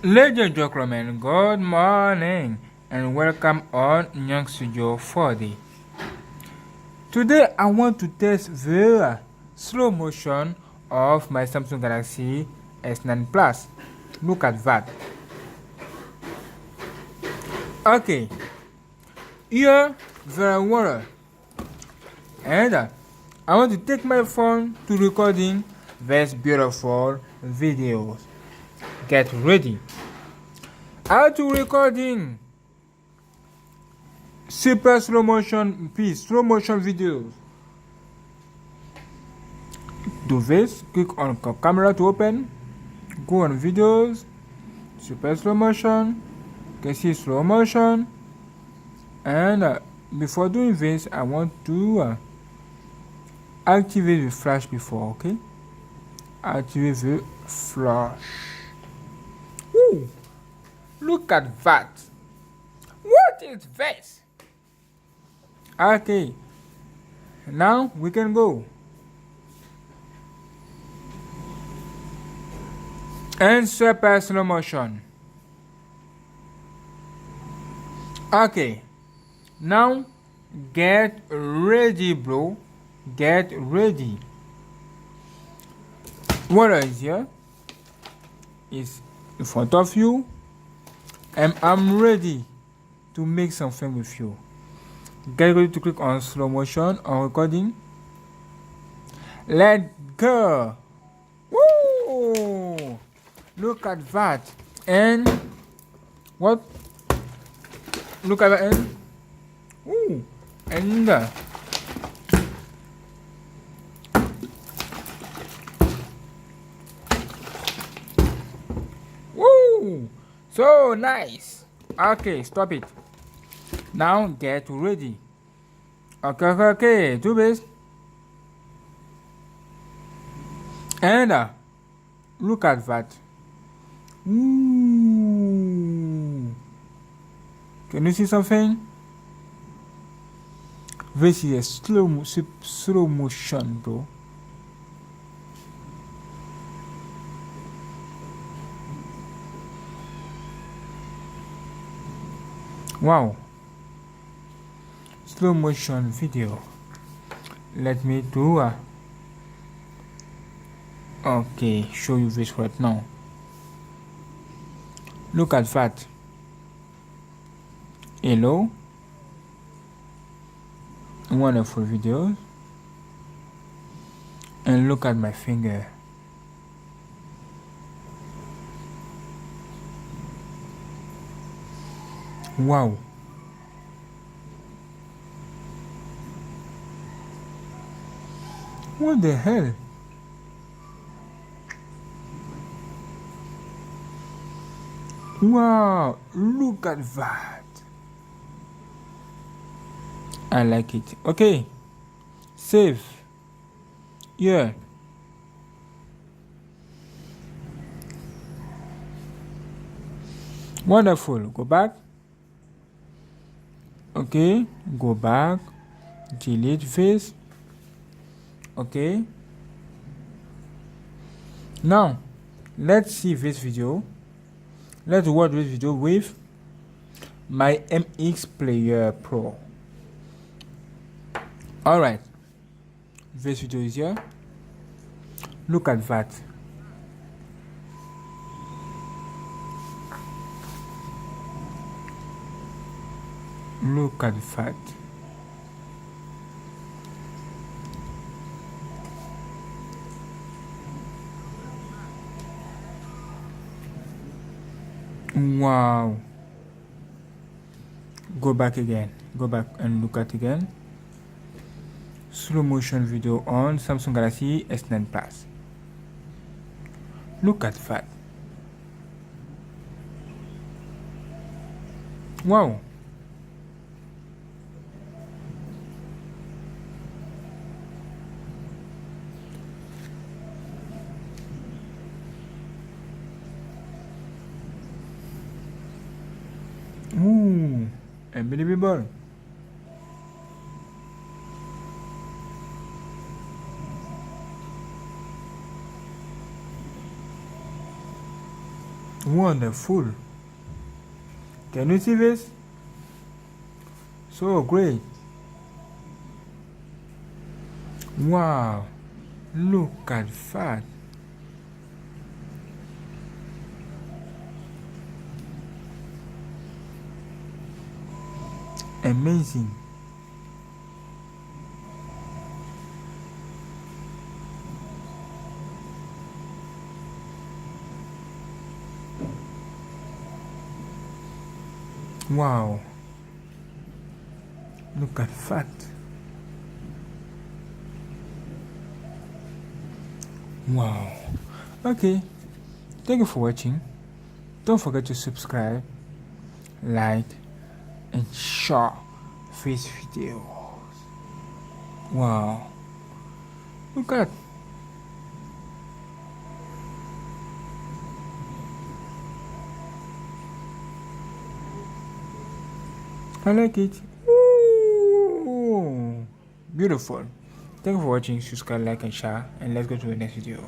Ladies and gentlemen, good morning and welcome on GNANGSTUDIO 4D. Today I want to test the slow motion of my Samsung Galaxy S9 Plus. Look at that. Okay, here the water, and I want to take my phone to recording these beautiful videos. Get ready. How to recording super slow motion videos. Do this, click on camera to open, go on videos, super slow motion, you can see slow motion, and before doing this I want to activate the flash before, okay? Activate the flash. Ooh, look at that. What is this? Okay, now we can go. And super slow motion. Okay, now get ready, bro. Get ready. Water is here. It's in front of you. And I'm ready to make something with you. Get ready to click on slow motion on recording. Let's go. Woo! Look at that. And what? Look at that. And ooh, and woo, so nice. Okay, stop it. Now get ready. Okay, do this. And look at that. Ooh. Can you see something? This is a slow motion, bro. Wow. Slow motion video. Let me do okay, show you this right now. Look at that. Hello. Wonderful videos. And look at my finger. Wow. What the hell? Wow, look at that. I like it. Okay, save. Yeah. Wonderful. Go back. Okay, go back. Delete this. Okay. Now, let's see this video. Let's watch this video with my MX Player Pro. Alright, this video is here. Look at that. Look at that. Wow. Go back again. Go back and look at again. Slow motion video on Samsung Galaxy S9 Plus. Look at that. Wow. Ooh, unbelievable. Wonderful. Can you see this? So great. Wow. Look at that. Amazing. Wow. Look at that. Wow. Okay. Thank you for watching. Don't forget to subscribe, like, and share this video. Wow. Look at. I like it. Ooh, beautiful. Thank you for watching. Subscribe, like, and share, and let's go to the next video.